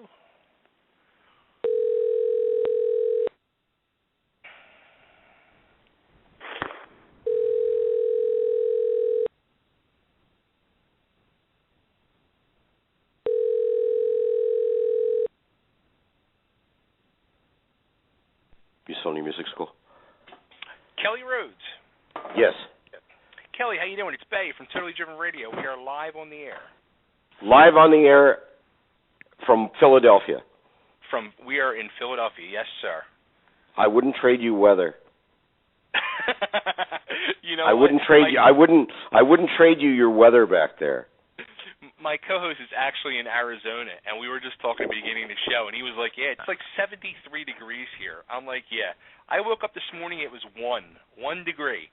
Hello? Musonia Music School. Kelle Rhoads. Yes. Kelly, how you doing? It's Bay from Totally Driven Radio. We are live on the air. Live on the air from Philadelphia. We are in Philadelphia, yes, sir. I wouldn't trade you weather. You know, I wouldn't trade you. I wouldn't trade you your weather back there. My co-host is actually in Arizona, and we were just talking at the beginning of the show, and he was like, "Yeah, it's like 73 degrees here." I'm like, "Yeah." I woke up this morning, it was 1 degree.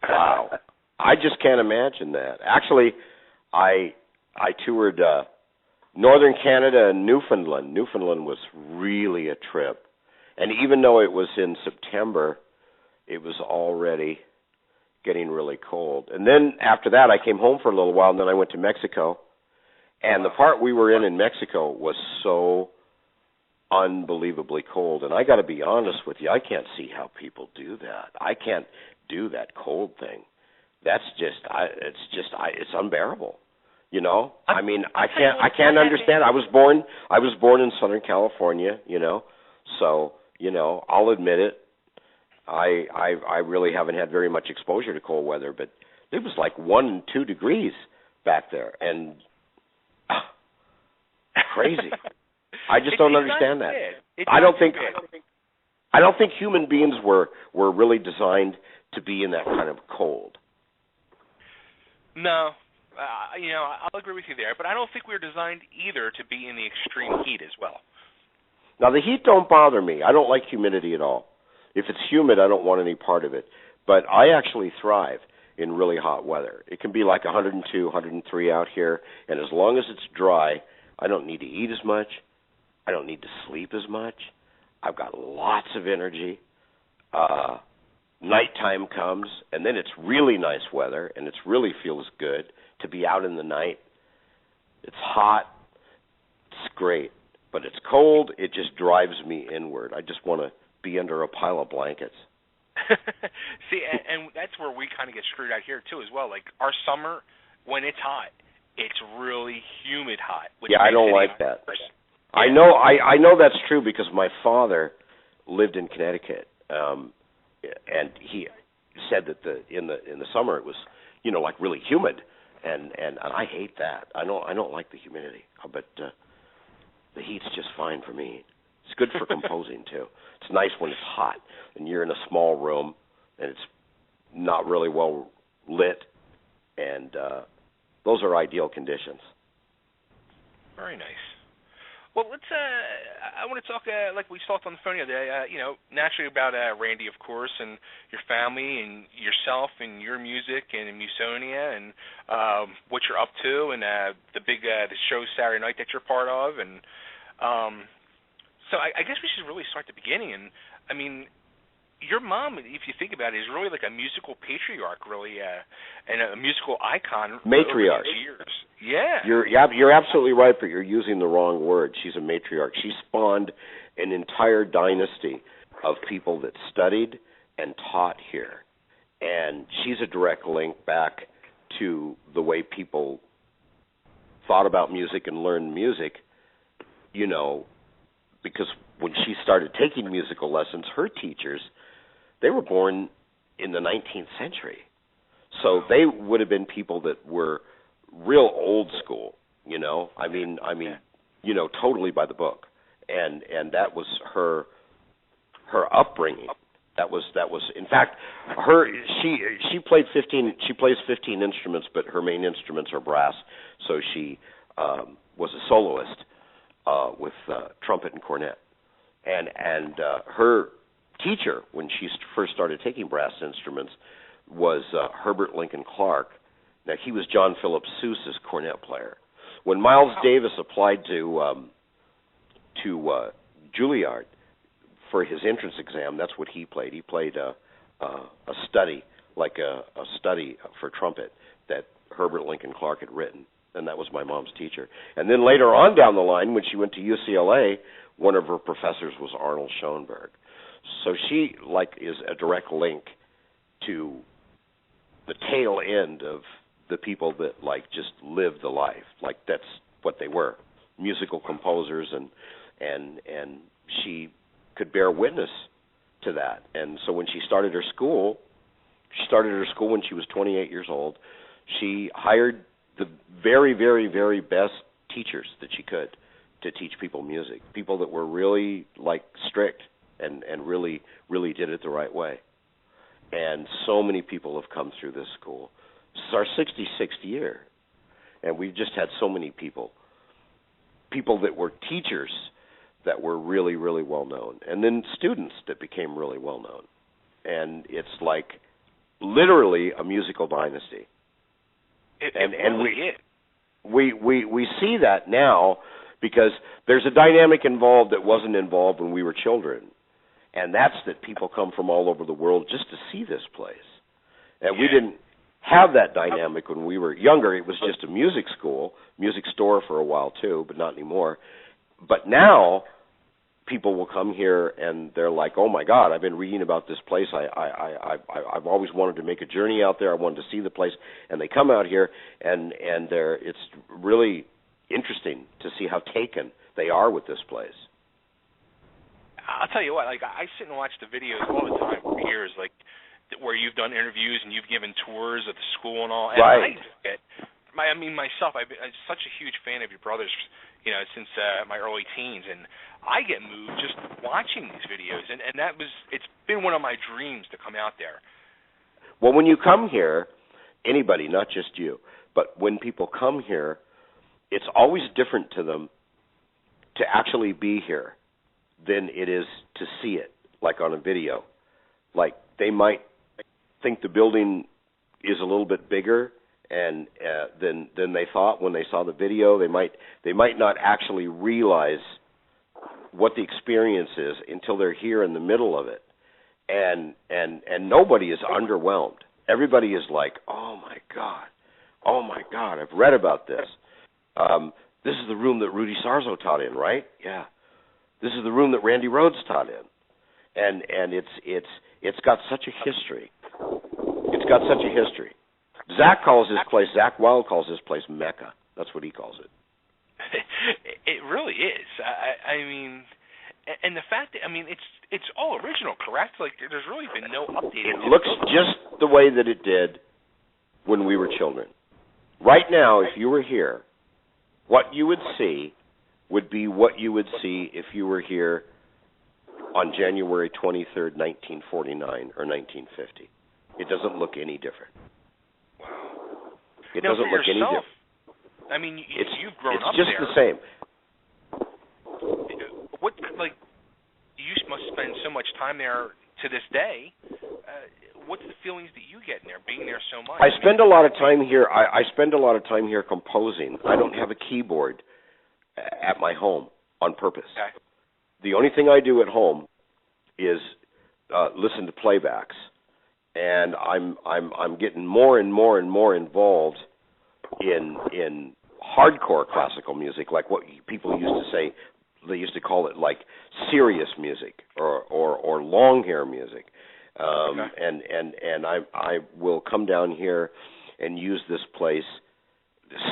Wow. I just can't imagine that. Actually, I toured northern Canada and Newfoundland. Newfoundland was really a trip. And even though it was in September, it was already getting really cold. And then after that, I came home for a little while, and then I went to Mexico. And the part we were in Mexico was so unbelievably cold. And I got to be honest with you, I can't see how people do that. I can't do that cold thing. That's just, it's unbearable. You know, I mean, I can't understand. I was born in Southern California. You know, so you know, I'll admit it. I really haven't had very much exposure to cold weather, but it was like 1 and 2 degrees back there, and crazy. I just don't understand that. I don't think human beings were really designed to be in that kind of cold. No. You know, I'll agree with you there, but I don't think we were designed either to be in the extreme heat as well. Now, the heat don't bother me. I don't like humidity at all. If it's humid, I don't want any part of it. But I actually thrive in really hot weather. It can be like 102, 103 out here, and as long as it's dry, I don't need to eat as much. I don't need to sleep as much. I've got lots of energy. Nighttime comes, and then it's really nice weather, and it really feels good to be out in the night. It's hot. It's great. But it's cold. It just drives me inward. I just want to be under a pile of blankets. See, and that's where we kind of get screwed out here, too, as well. Like, our summer, when it's hot, it's really humid hot. Yeah, I don't like that. Yeah. I know that's true because my father lived in Connecticut, and he said that in the summer it was, you know, like really humid, and I hate that. I don't like the humidity, but the heat's just fine for me. It's good for composing too. It's nice when it's hot and you're in a small room and it's not really well lit, and those are ideal conditions. Very nice. Well, let's. I want to talk like we talked on the phone the other day. You know, naturally about Randy, of course, and your family, and yourself, and your music, and Musonia, and what you're up to, and the big the show Saturday night that you're part of, and so I guess we should really start at the beginning. And I mean, your mom, if you think about it, is really like a musical patriarch, really, and a musical icon. Matriarch. Over the years. Yeah. You're absolutely right, but you're using the wrong word. She's a matriarch. She spawned an entire dynasty of people that studied and taught here. And she's a direct link back to the way people thought about music and learned music, you know, because when she started taking musical lessons, her teachers, they were born in the 19th century. So they would have been people that were real old school, you know. I mean, you know, totally by the book. And that was her upbringing. That was in fact she plays 15 instruments, but her main instruments are brass. So she was a soloist with trumpet and cornet. And her teacher, when she first started taking brass instruments, was Herbert Lincoln Clark. Now, he was John Philip Sousa's cornet player. When Miles Davis applied to Juilliard for his entrance exam, that's what he played. He played a study, like a study for trumpet that Herbert Lincoln Clark had written. and that was my mom's teacher. And then later on down the line, when she went to UCLA, one of her professors was Arnold Schoenberg. So she is a direct link to the tail end of the people that just lived the life. That's what they were, musical composers, and she could bear witness to that. And so when she started her school when she was 28 years old. She hired the very, very, very best teachers that she could to teach people music, people that were really strict and really, really did it the right way. And so many people have come through this school. This is our 66th year, and we've just had so many people that were teachers that were really, really well known, and then students that became really well known. And it's literally a musical dynasty. We see that now because there's a dynamic involved that wasn't involved when we were children, and that's that people come from all over the world just to see this place. And we didn't have that dynamic when we were younger. It was just a music school, music store for a while too, but not anymore. But now people will come here and they're like, "Oh my God, I've been reading about this place. I've always wanted to make a journey out there. I wanted to see the place." And they come out here and it's really interesting to see how taken they are with this place. I'll tell you what, I sit and watch the videos all the time for years, where you've done interviews and you've given tours of the school and all. And right. Myself, I'm such a huge fan of your brothers, since my early teens, and I get moved just watching these videos, and it's been one of my dreams to come out there. Well, when you come here, anybody, not just you, but when people come here, it's always different to them to actually be here than it is to see it, on a video. They might think the building is a little bit bigger and than they thought when they saw the video. They might not actually realize what the experience is until they're here in the middle of it. And nobody is underwhelmed. Everybody is like, "Oh my God, I've read about this. This is the room that Rudy Sarzo taught in, right? Yeah. This is the room that Randy Rhoads taught in." And it's got such a history. It's got such a history. Zach Wild calls this place Mecca. That's what he calls it. It really is. And the fact that it's all original, correct? There's really been no update. It looks just the way that it did when we were children. Right now, if you were here, what you would see would be what you would see if you were here on January 23rd, 1949 or 1950. It doesn't look any different. Wow. It doesn't look any different. You've grown up there. It's just the same. You must spend so much time there to this day. What's the feelings that you get in there, being there so much? I spend a lot of time here. I spend a lot of time here composing. I don't have a keyboard at my home on purpose. Okay. The only thing I do at home is listen to playbacks, and I'm getting more and more and more involved in hardcore classical music, like what people used to say. They used to call it serious music or long hair music. Okay. And I will come down here and use this place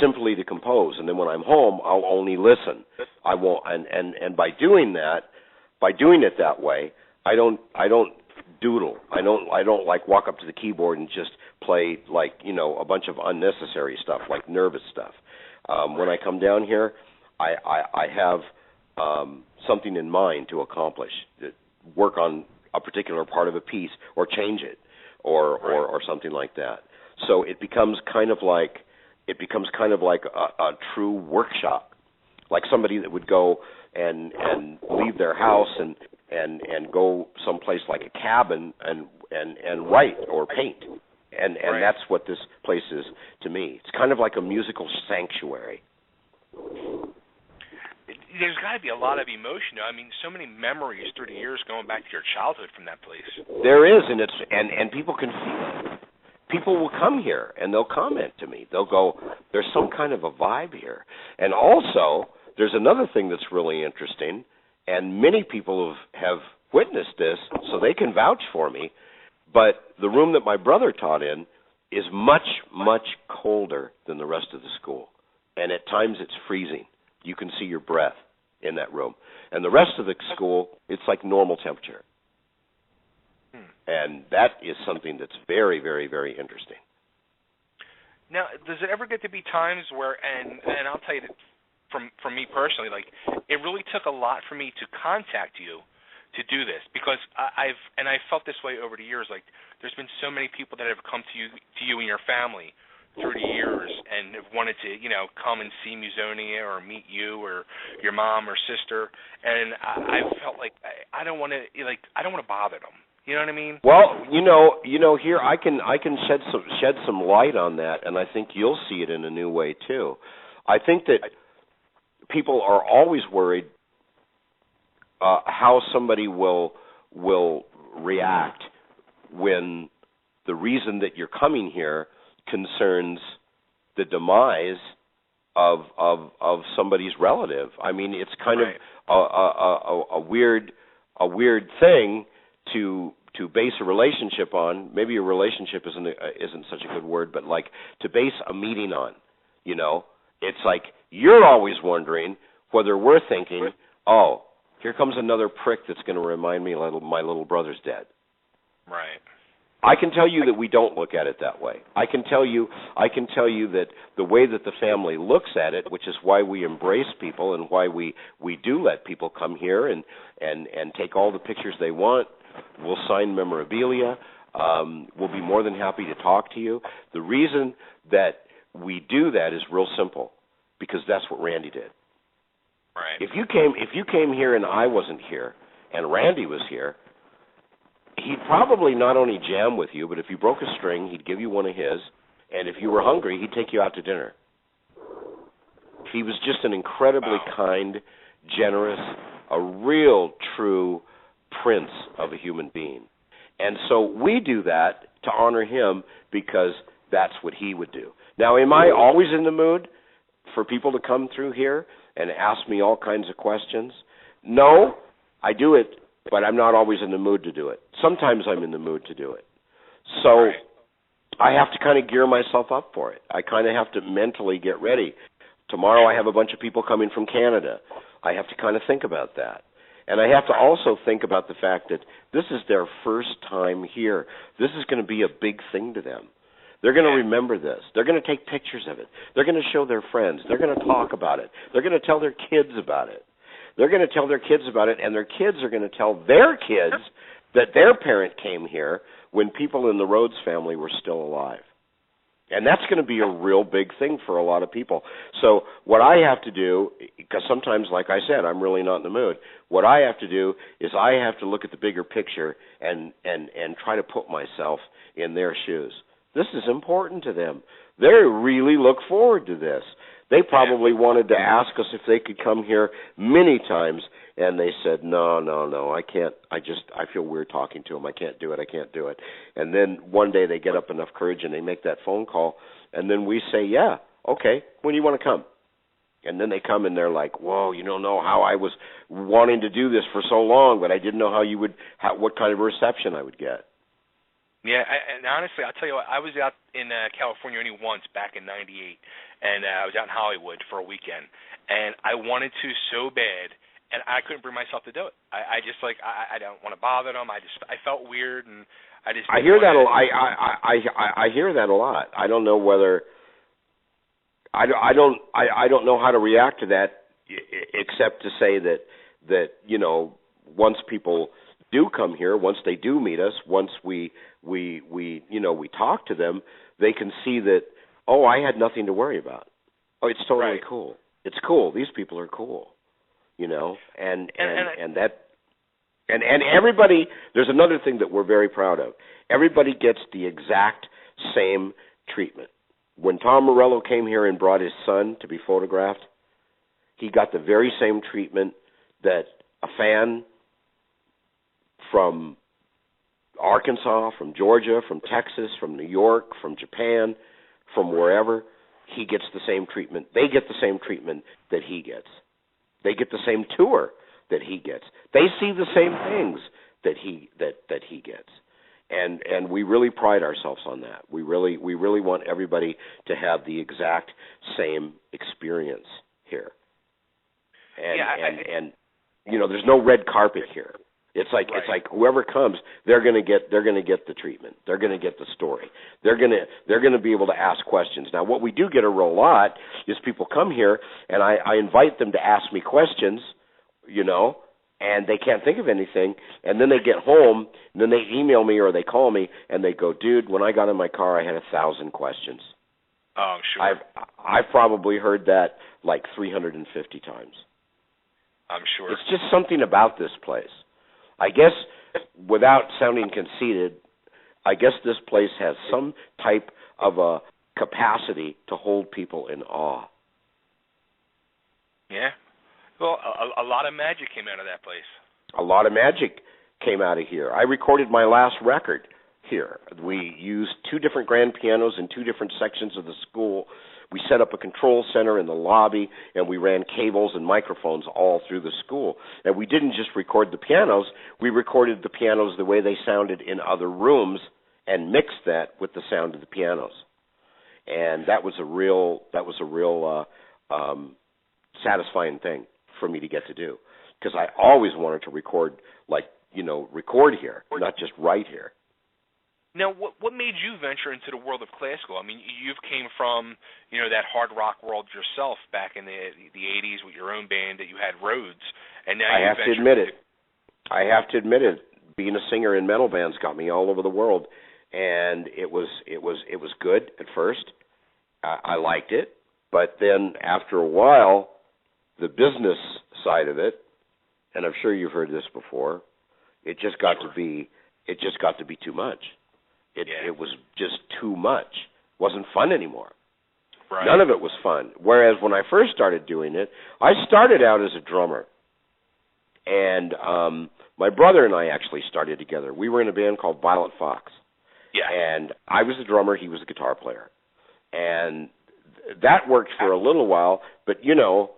simply to compose, and then when I'm home, I'll only listen. I won't, and by doing it that way, I don't doodle. I don't walk up to the keyboard and just play a bunch of unnecessary stuff, nervous stuff. When I come down here, I have something in mind to accomplish, work on a particular part of a piece or change it or something like that. So it becomes kind of like a true workshop, like somebody that would go and leave their house and go someplace like a cabin and write or paint. And that's what this place is to me. It's kind of like a musical sanctuary. There's got to be a lot of emotion. So many memories through the years going back to your childhood from that place. There is, and people can feel it. people will come here and they'll comment to me. They'll go, there's some kind of a vibe here. And also, there's another thing that's really interesting, and many people have witnessed this, so they can vouch for me, but the room that my brother taught in is much, much colder than the rest of the school. And at times it's freezing. You can see your breath in that room. And the rest of the school, it's like normal temperature. And that is something that's very, very, very interesting. Now, does it ever get to be times where, and I'll tell you that from me personally, like, it really took a lot for me to contact you to do this, because I've felt this way over the years. Like, there's been so many people that have come to you and your family through the years and have wanted to, come and see Musonia or meet you or your mom or sister, and I felt like I don't want to bother them. You know what I mean? Well, here I can shed some light on that, and I think you'll see it in a new way too. I think that people are always worried how somebody will react when the reason that you're coming here concerns the demise of somebody's relative. I mean, it's kind of a weird thing to base a relationship on. Maybe a relationship isn't such a good word, but like to base a meeting on. It's like you're always wondering whether we're thinking, oh, here comes another prick that's going to remind me my little brother's dead. Right. I can tell you that we don't look at it that way. I can tell you that the way that the family looks at it, which is why we embrace people and why we do let people come here and take all the pictures they want. We'll sign memorabilia. We'll be more than happy to talk to you. The reason that we do that is real simple, because that's what Randy did. Right. If you came here and I wasn't here and Randy was here, he'd probably not only jam with you, but if you broke a string, he'd give you one of his, and if you were hungry, he'd take you out to dinner. He was just an incredibly kind, generous, a real, true prince of a human being. And so we do that to honor him because that's what he would do. Now, am I always in the mood for people to come through here and ask me all kinds of questions? No, I do it, but I'm not always in the mood to do it. Sometimes I'm in the mood to do it. So I have to kind of gear myself up for it. I kind of have to mentally get ready. Tomorrow I have a bunch of people coming from Canada. I have to kind of think about that. And I have to also think about the fact that this is their first time here. This is going to be a big thing to them. They're going to remember this. They're going to take pictures of it. They're going to show their friends. They're going to talk about it. They're going to tell their kids about it. They're going to tell their kids about it, and their kids are going to tell their kids that their parent came here when people in the Rhoads family were still alive. And that's going to be a real big thing for a lot of people. So what I have to do, because sometimes, like I said, I'm really not in the mood, what I have to do is I have to look at the bigger picture and try to put myself in their shoes. This is important to them. They really look forward to this. They probably wanted to ask us if they could come here many times, and they said, no, I can't. I feel weird talking to them. I can't do it. And then one day they get up enough courage and they make that phone call, and then we say, yeah, okay, when do you want to come? And then they come and they're like, whoa, you don't know how I was wanting to do this for so long, but I didn't know what kind of reception I would get. Yeah, and honestly, I'll tell you what, I was out in California only once back in '98, and I was out in Hollywood for a weekend, and I wanted to so bad, and I couldn't bring myself to do it. I just I don't want to bother them. I felt weird, and I hear that. I hear that a lot. I don't know whether I don't know how to react to that, except to say that once people do come here, once they do meet us, once we talk to them, they can see that, oh, I had nothing to worry about. Oh, it's totally cool. It's cool. These people are cool, and everybody. There's another thing that we're very proud of. Everybody gets the exact same treatment. When Tom Morello came here and brought his son to be photographed, he got the very same treatment that a fan from Arkansas, from Georgia, from Texas, from New York, from Japan, from wherever, he gets the same treatment. They get the same treatment that he gets. They get the same tour that he gets. They see the same things that he gets. And we really pride ourselves on that. We really want everybody to have the exact same experience here. And you know, there's no red carpet here. It's like whoever comes, they're going to get the treatment. They're going to get the story. They're going to be able to ask questions. Now, what we do get a real lot is people come here, and I invite them to ask me questions, you know, and they can't think of anything, and then they get home, and then they email me or they call me, and they go, dude, when I got in my car, I had 1,000 questions. Oh, sure. I've probably heard that like 350 times. I'm sure. It's just something about this place. I guess, without sounding conceited, I guess this place has some type of a capacity to hold people in awe. Yeah. Well, a lot of magic came out of that place. A lot of magic came out of here. I recorded my last record here. We used 2 different grand pianos in 2 different sections of the school. We set up a control center in the lobby, and we ran cables and microphones all through the school. And we didn't just record the pianos. We recorded the pianos the way they sounded in other rooms and mixed that with the sound of the pianos. And that was a real satisfying thing for me to get to do, because I always wanted to record here, not just write here. Now, what made you venture into the world of classical? I mean, you've came from, you know, that hard rock world yourself back in the 80s with your own band that you had, Rhoads, and now I have to admit it. Being a singer in metal bands got me all over the world, and it was good at first. I liked it, but then after a while, the business side of it, and I'm sure you've heard this before, it just got to be too much. It was just too much. It wasn't fun anymore. Right. None of it was fun. Whereas when I first started doing it, I started out as a drummer. And my brother and I actually started together. We were in a band called Violet Fox. Yeah. And I was the drummer, he was the guitar player. And that worked for a little while, but, you know,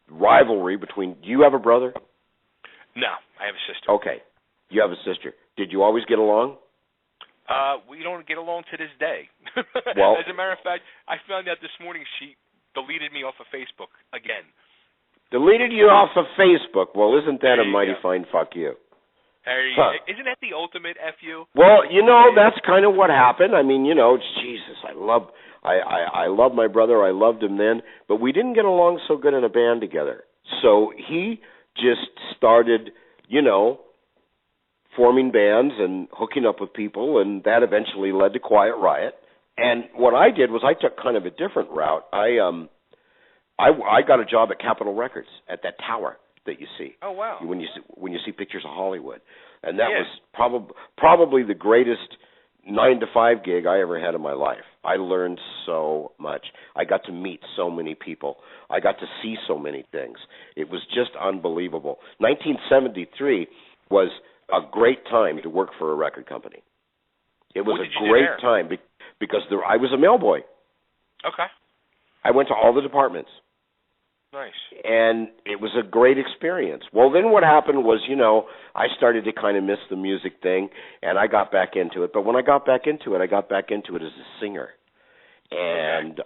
rivalry between... Do you have a brother? No, I have a sister. Okay. You have a sister. Did you always get along? We don't get along to this day. Well, as a matter of fact, I found out this morning she deleted me off of Facebook again. Deleted you off of Facebook? Well, isn't that a mighty fine fuck you? Isn't that the ultimate FU? Well, you know, that's kind of what happened. I mean, you know, Jesus, I love my brother. I loved him then, but we didn't get along so good in a band together. So he just started, you know, forming bands and hooking up with people, and that eventually led to Quiet Riot. And what I did was I took kind of a different route. I got a job at Capitol Records at that tower that you see. Oh, wow. When you see pictures of Hollywood. And that was probably the greatest 9-to-5 gig I ever had in my life. I learned so much. I got to meet so many people. I got to see so many things. It was just unbelievable. 1973 was a great time to work for a record company. It was a great time because I was a mailboy. Okay. I went to all the departments. Nice. And it was a great experience. Well, then what happened was, you know, I started to kind of miss the music thing, and I got back into it. But when I got back into it as a singer. And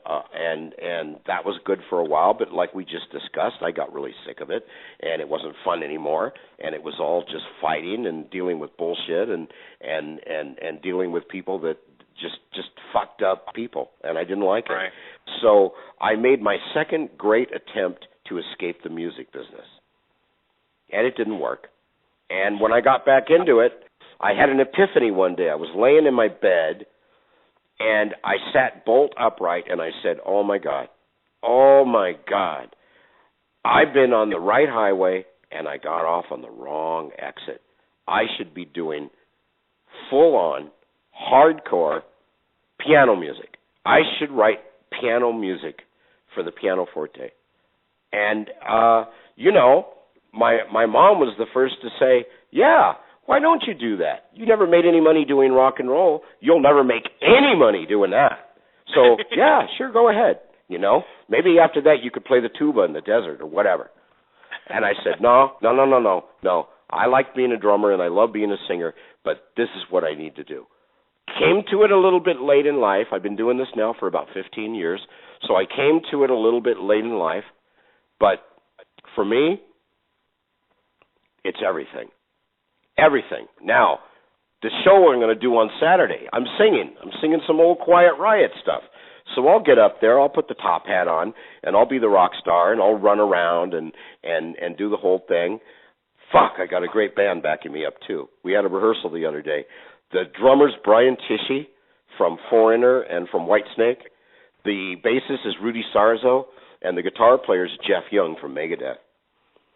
that was good for a while, but like we just discussed, I got really sick of it, and it wasn't fun anymore, and it was all just fighting and dealing with bullshit and dealing with people that just fucked up people, and I didn't like it. Right. So I made my second great attempt to escape the music business, and it didn't work. And when I got back into it, I had an epiphany one day. I was laying in my bed, and I sat bolt upright, and I said, oh, my God, I've been on the right highway, and I got off on the wrong exit. I should be doing full-on, hardcore piano music. I should write piano music for the pianoforte. And, you know, my mom was the first to say, yeah, Why don't you do that? You never made any money doing rock and roll. You'll never make any money doing that. So, yeah, sure, go ahead. You know, maybe after that you could play the tuba in the desert or whatever. And I said, no. I like being a drummer and I love being a singer, but this is what I need to do. Came to it a little bit late in life. I've been doing this now for about 15 years, so I came to it a little bit late in life. But for me, it's everything. Everything. Now, the show I'm going to do on Saturday, I'm singing some old Quiet Riot stuff. So I'll get up there, I'll put the top hat on, and I'll be the rock star, and I'll run around and do the whole thing. Fuck, I got a great band backing me up, too. We had a rehearsal the other day. The drummer's Brian Tichy from Foreigner and from Whitesnake. The bassist is Rudy Sarzo, and the guitar player is Jeff Young from Megadeth.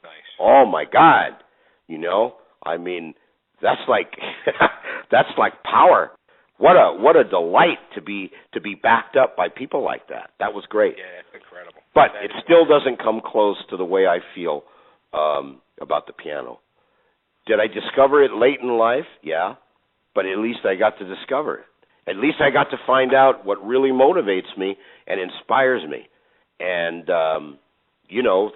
Nice. Oh, my God. You know, I mean, that's like power. What a delight to be backed up by people like that. That was great. Yeah, it's incredible. But it still doesn't come close to the way I feel about the piano. Did I discover it late in life? Yeah. But at least I got to discover it. At least I got to find out what really motivates me and inspires me. And,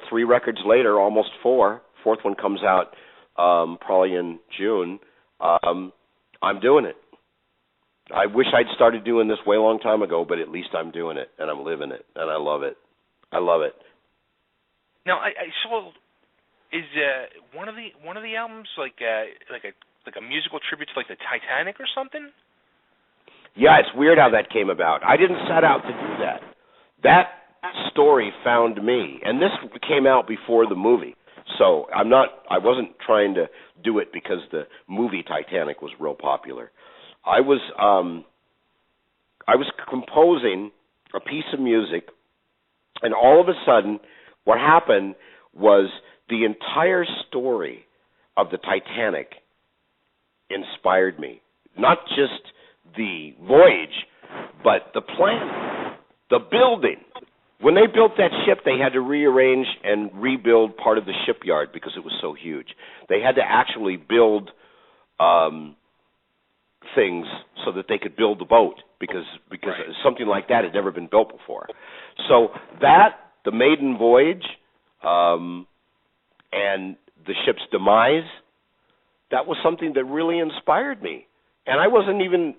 3 records later, almost 4, fourth one comes out probably in June, I'm doing it. I wish I'd started doing this way long time ago, but at least I'm doing it, and I'm living it, and I love it. I love it. Now, I saw, is one of the albums like a musical tribute to like the Titanic or something? Yeah, it's weird how that came about. I didn't set out to do that. That story found me, and this came out before the movie. So I wasn't trying to do it because the movie Titanic was real popular. I was composing a piece of music, and all of a sudden, what happened was the entire story of the Titanic inspired me. Not just the voyage, but the plan, the building. When they built that ship, they had to rearrange and rebuild part of the shipyard because it was so huge. They had to actually build things so that they could build the boat because right. Something like that had never been built before. So the maiden voyage, and the ship's demise, that was something that really inspired me. And I wasn't even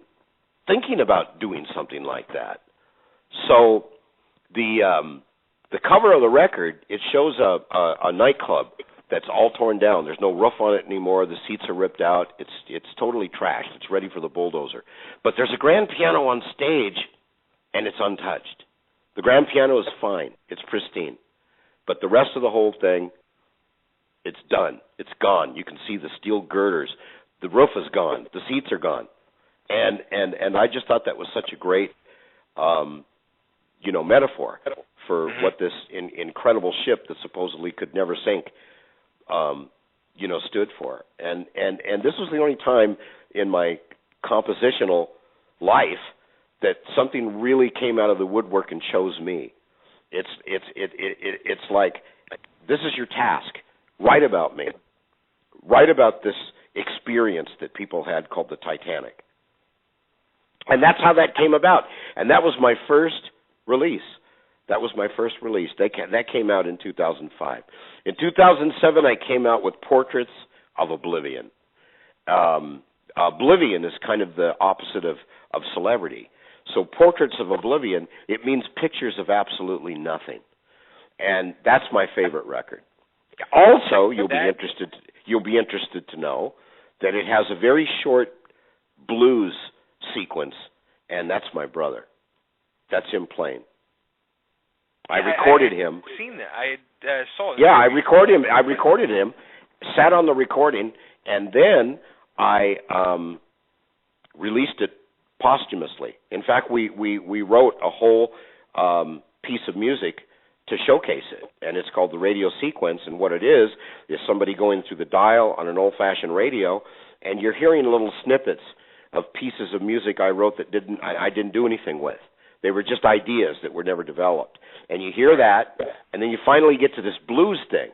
thinking about doing something like that. So the cover of the record, it shows a nightclub that's all torn down. There's no roof on it anymore. The seats are ripped out. It's totally trashed. It's ready for the bulldozer. But there's a grand piano on stage, and it's untouched. The grand piano is fine. It's pristine. But the rest of the whole thing, it's done. It's gone. You can see the steel girders. The roof is gone. The seats are gone. And I just thought that was such a great, metaphor for what this incredible ship that supposedly could never sink, stood for. And this was the only time in my compositional life that something really came out of the woodwork and chose me. It's like, this is your task. Write about me. Write about this experience that people had called the Titanic. And that's how that came about. And that was my first release. That came out in 2005. In 2007, I came out with Portraits of Oblivion. Oblivion is kind of the opposite of celebrity. So Portraits of Oblivion, it means pictures of absolutely nothing. And that's my favorite record. Also, you'll be interested to know that it has a very short blues sequence, and that's my brother. That's him playing. I recorded him. I've seen that. I saw it. Yeah, I recorded him, sat on the recording, and then I released it posthumously. In fact, we wrote a whole piece of music to showcase it, and it's called the radio sequence, and what it is somebody going through the dial on an old-fashioned radio, and you're hearing little snippets of pieces of music I wrote that I didn't do anything with. They were just ideas that were never developed. And you hear that, and then you finally get to this blues thing,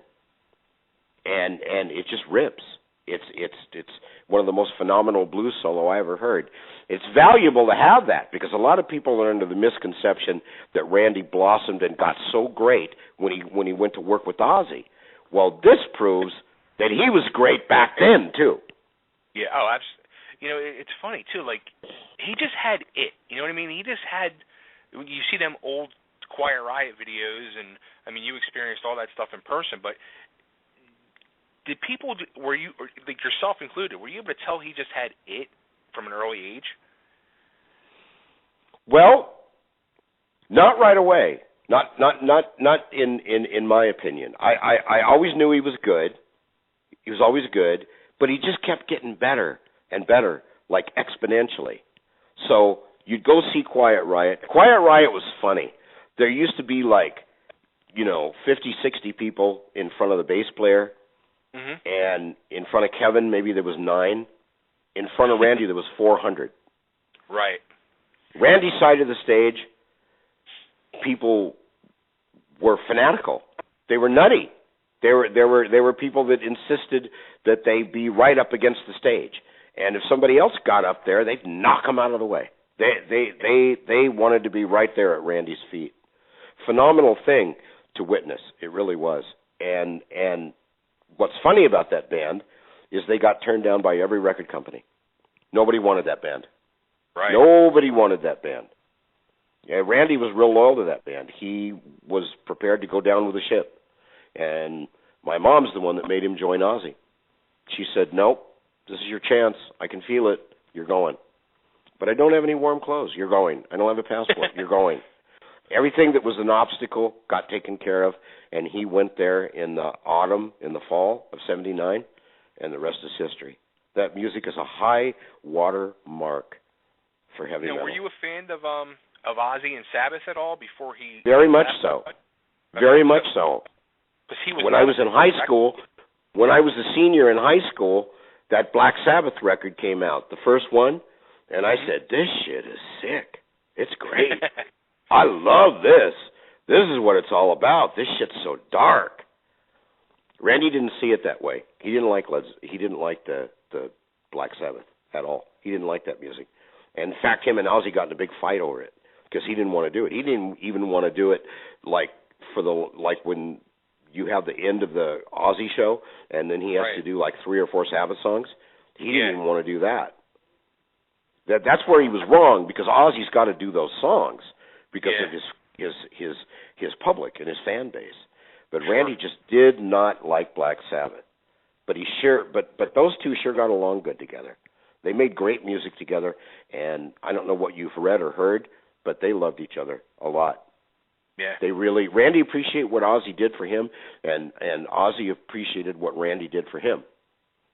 and it just rips. It's one of the most phenomenal blues solo I ever heard. It's valuable to have that because a lot of people are under the misconception that Randy blossomed and got so great when he went to work with Ozzy. Well, this proves that he was great back then too. Yeah. Oh, absolutely. You know, it's funny too. Like he just had it. You know what I mean? He just had. You see them old Quiet Riot videos, and I mean, you experienced all that stuff in person. But did people? Were you, like yourself included? Were you able to tell he just had it from an early age? Well, not right away. Not in my opinion. I always knew he was good. He was always good, but he just kept getting better and better, like exponentially. So you'd go see Quiet Riot. Quiet Riot was funny. There used to be 50, 60 people in front of the bass player, and in front of Kevin maybe there was 9. In front of Randy there was 400. Right. Randy's side of the stage, people were fanatical. They were nutty. There were people that insisted that they be right up against the stage, and if somebody else got up there, they'd knock them out of the way. They wanted to be right there at Randy's feet. Phenomenal thing to witness. It really was. And what's funny about that band is they got turned down by every record company. Nobody wanted that band. Right. Nobody wanted that band. Yeah, Randy was real loyal to that band. He was prepared to go down with the ship. And my mom's the one that made him join Ozzy. She said, nope, this is your chance. I can feel it. You're going. But I don't have any warm clothes. You're going. I don't have a passport. You're going. Everything that was an obstacle got taken care of, and he went there in the fall of '79, and the rest is history. That music is a high water mark for heavy metal. Were you a fan of Ozzy and Sabbath at all before he? Very much so. Very much so. When I was in high school, when I was a senior in high school, that Black Sabbath record came out, the first one, and I said, this shit is sick. It's great. I love this. This is what it's all about. This shit's so dark. Randy didn't see it that way. He didn't like the Black Sabbath at all. He didn't like that music. And in fact, him and Ozzy got in a big fight over it because he didn't want to do it. He didn't even want to do it like when you have the end of the Ozzy show and then he has to do like 3 or 4 Sabbath songs. He didn't even want to do that. That's where he was wrong because Ozzy's got to do those songs because of his public and his fan base. But Randy just did not like Black Sabbath. But but those two sure got along good together. They made great music together, and I don't know what you've read or heard, but they loved each other a lot. Yeah. Randy appreciated what Ozzy did for him, and Ozzy appreciated what Randy did for him.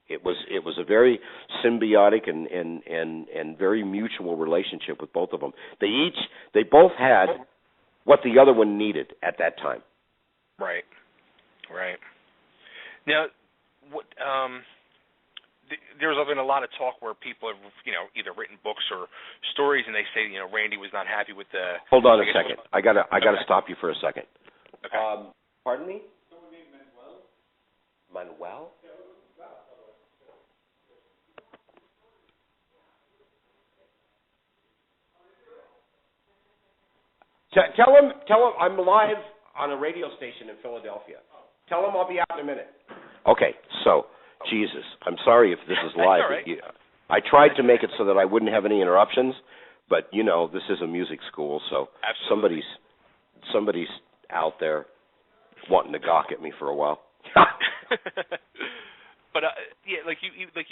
It was a very symbiotic and very mutual relationship with both of them. They both had what the other one needed at that time. Right. Now, there's been a lot of talk where people have, either written books or stories, and they say, Randy was not happy with the. Hold on a second. I gotta stop you for a second. Okay. Pardon me? Someone named Manuel. Manuel? Tell him I'm live on a radio station in Philadelphia. Tell him I'll be out in a minute. Okay, so, Jesus, I'm sorry if this is live. That's all right. I tried to make it so that I wouldn't have any interruptions, but, this is a music school, so Absolutely. somebody's out there wanting to gawk at me for a while. But like you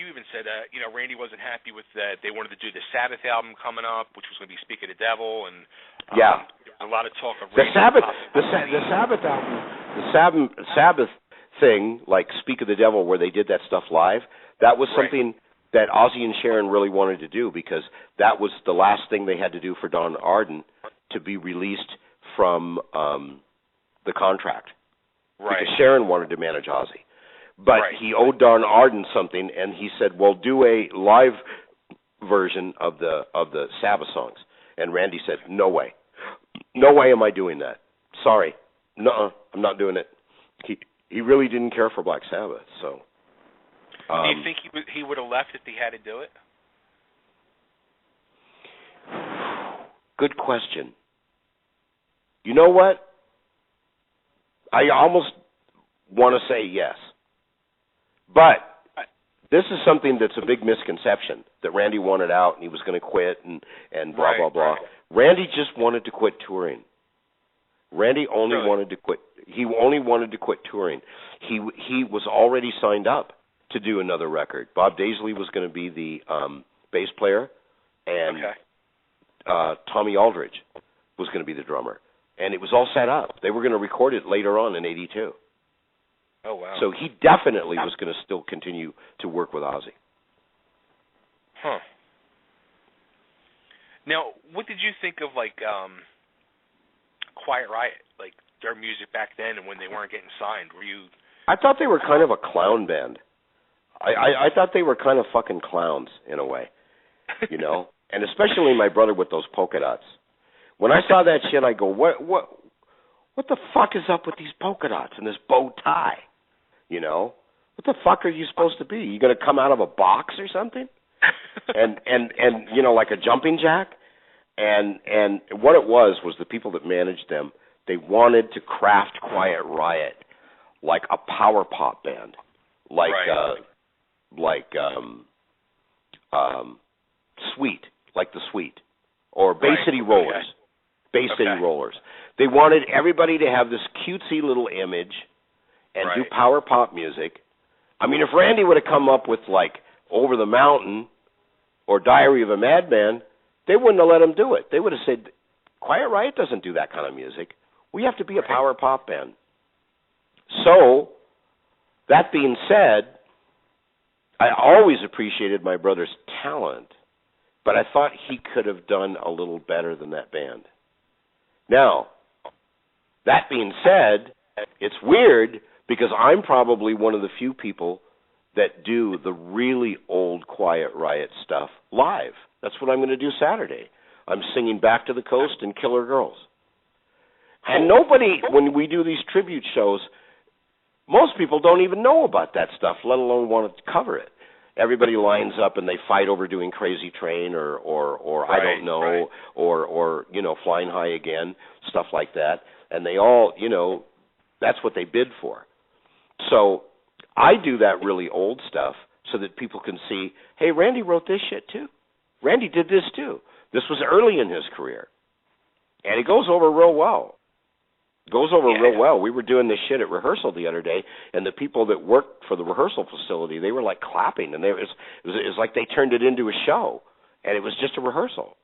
even said, Randy wasn't happy with that. They wanted to do the Sabbath album coming up, which was going to be "Speak of the Devil," and a lot of talk of the Sabbath album, the Sabbath thing, like "Speak of the Devil," where they did that stuff live. That was something that Ozzy and Sharon really wanted to do because that was the last thing they had to do for Don Arden to be released from the contract. Right. Because Sharon wanted to manage Ozzy. But he owed Don Arden something, and he said, well, do a live version of the Sabbath songs. And Randy said, no way. No way am I doing that. Sorry. No, I'm not doing it. He really didn't care for Black Sabbath, so Do you think he would have left if he had to do it? Good question. You know what? I almost want to say yes. But this is something that's a big misconception, that Randy wanted out and he was going to quit and blah, blah, blah. Right. Randy just wanted to quit touring. Randy only wanted to quit. He only wanted to quit touring. He was already signed up to do another record. Bob Daisley was going to be the bass player, and Tommy Aldridge was going to be the drummer. And it was all set up. They were going to record it later on in '82. Oh, wow. So he definitely was going to still continue to work with Ozzy. Huh. Now, what did you think of, like, Quiet Riot, like their music back then and when they weren't getting signed? Were you... I thought they were kind of a clown band. I thought they were kind of fucking clowns in a way, you know? And especially my brother with those polka dots. When I saw that shit, I go, what the fuck is up with these polka dots and this bow tie? You know? What the fuck are you supposed to be? You going to come out of a box or something? and you know, like a jumping jack? And what it was the people that managed them, they wanted to craft Quiet Riot like a power pop band. Like Sweet, like the Sweet, or Bay City Rollers. Bay City Rollers. They wanted everybody to have this cutesy little image and do power pop music. I mean, if Randy would have come up with, like, Over the Mountain or Diary of a Madman, they wouldn't have let him do it. They would have said, Quiet Riot doesn't do that kind of music. We have to be a power pop band. So, that being said, I always appreciated my brother's talent, but I thought he could have done a little better than that band. Now, that being said, it's weird because I'm probably one of the few people that do the really old Quiet Riot stuff live. That's what I'm going to do Saturday. I'm singing Back to the Coast and Killer Girls. And nobody, when we do these tribute shows, most people don't even know about that stuff, let alone want to cover it. Everybody lines up and they fight over doing Crazy Train or I don't know, or you know, Flying High Again, stuff like that. And they all, you know, that's what they bid for. So I do that really old stuff so that people can see, hey, Randy wrote this shit too. Randy did this too. This was early in his career. And it goes over real well. Real well. We were doing this shit at rehearsal the other day, and the people that worked for the rehearsal facility, they were like clapping, and it was like they turned it into a show, and it was just a rehearsal.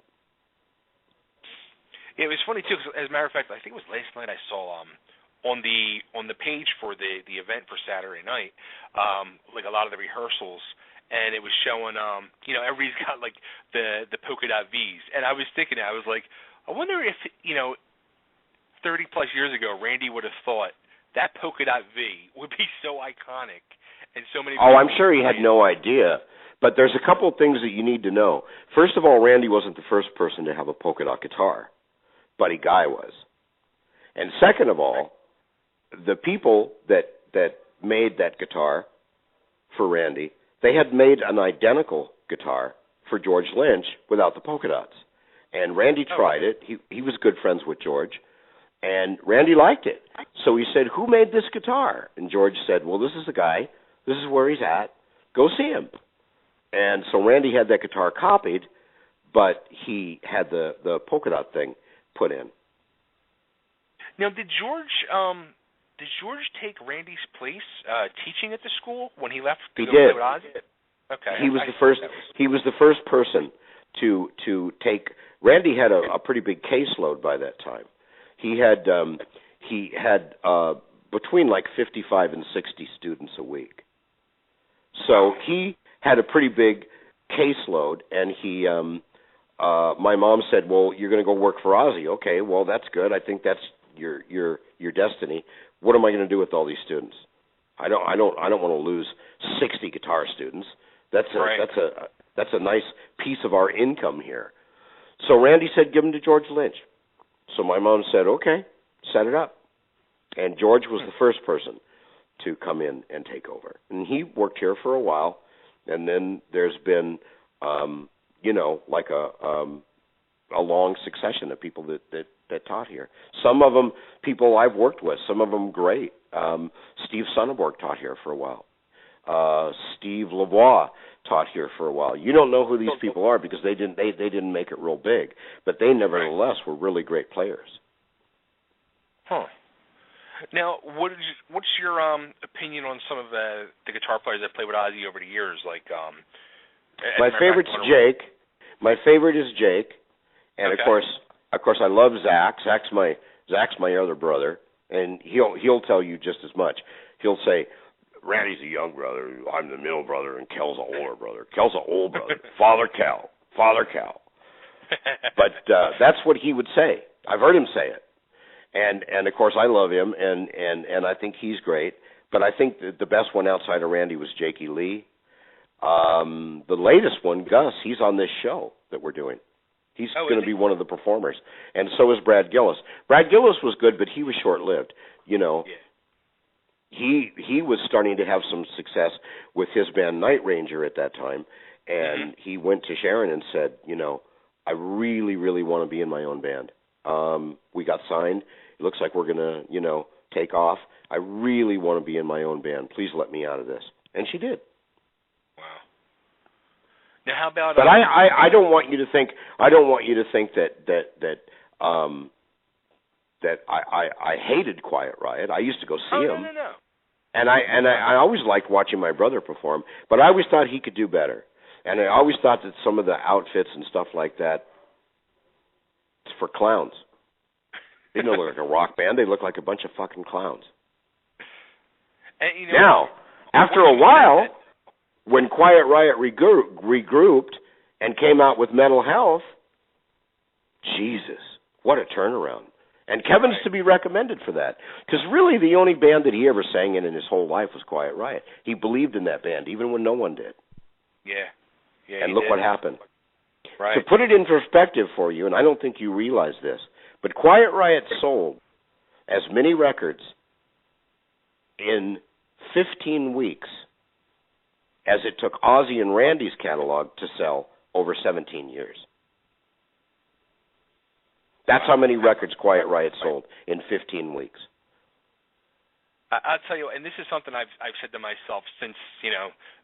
Yeah, it was funny too, 'cause as a matter of fact, I think it was last night I saw on the page for the event for Saturday night, like a lot of the rehearsals, and it was showing, you know, everybody's got like the polka dot V's, and I was thinking, I was like, I wonder if, you know, 30 plus years ago, Randy would have thought that polka dot V would be so iconic, and so many. Oh, I'm sure he had no idea. But there's a couple of things that you need to know. First of all, Randy wasn't the first person to have a polka dot guitar. Buddy Guy was. And second of all, the people that made that guitar for Randy, they had made an identical guitar for George Lynch without the polka dots. And Randy tried it. He was good friends with George. And Randy liked it. So he said, who made this guitar? And George said, well, this is the guy. This is where he's at. Go see him. And so Randy had that guitar copied, but he had the polka dot thing put in. Now, did George take Randy's place teaching at the school when he left to go play with Ozzy? Okay. He was the first. He was the first person to take. Randy had a pretty big caseload by that time. He had between like 55 and 60 students a week. So he had a pretty big caseload, and he. My mom said, "Well, you're going to go work for Ozzy." Okay, well that's good. I think that's your destiny. What am I going to do with all these students? I don't want to lose 60 guitar students. That's a nice piece of our income here. So Randy said, "Give them to George Lynch." So my mom said, "Okay, set it up." And George was the first person. to come in and take over. And he worked here for a while, and then there's been, like a long succession of people that taught here. Some of them people I've worked with, some of them great. Steve Sonneborg taught here for a while. Steve Lavoie taught here for a while. You don't know who these people are because they didn't make it real big, but they nevertheless were really great players. Huh. Now, what's your opinion on some of the guitar players that played with Ozzy over the years? Like, my favorite's Jake. My favorite is Jake, and okay. of course, I love Zach. Zach's my other brother, and he'll tell you just as much. He'll say, Randy's a young brother, I'm the middle brother, and Kelle's an older brother. Kelle's an old brother. Father Kel. But that's what he would say. I've heard him say it. And of course, I love him, and I think he's great. But I think the best one outside of Randy was Jakey Lee. The latest one, Gus, he's on this show that we're doing. He's going to be one of the performers. And so is Brad Gillis. Brad Gillis was good, but he was short-lived. You know, he was starting to have some success with his band Night Ranger at that time. And he went to Sharon and said, I really, really want to be in my own band. We got signed. It looks like we're going to, take off. I really want to be in my own band. Please let me out of this. And she did. Wow. Now, how about? But I don't want you to think. I don't want you to think that I hated Quiet Riot. I used to go see him. No. And I always liked watching my brother perform. But I always thought he could do better. And I always thought that some of the outfits and stuff like that, it's for clowns. They don't look like a rock band. They look like a bunch of fucking clowns. And, now, after a while, when Quiet Riot regrouped and came out with Mental Health, Jesus, what a turnaround. And Kevin's to be recommended for that. Because really the only band that he ever sang in his whole life was Quiet Riot. He believed in that band, even when no one did. Yeah, and look what happened. Right. To put it in perspective for you, and I don't think you realize this, but Quiet Riot sold as many records in 15 weeks as it took Ozzy and Randy's catalog to sell over 17 years. That's how many records Quiet Riot sold in 15 weeks. I'll tell you, and this is something I've said to myself since,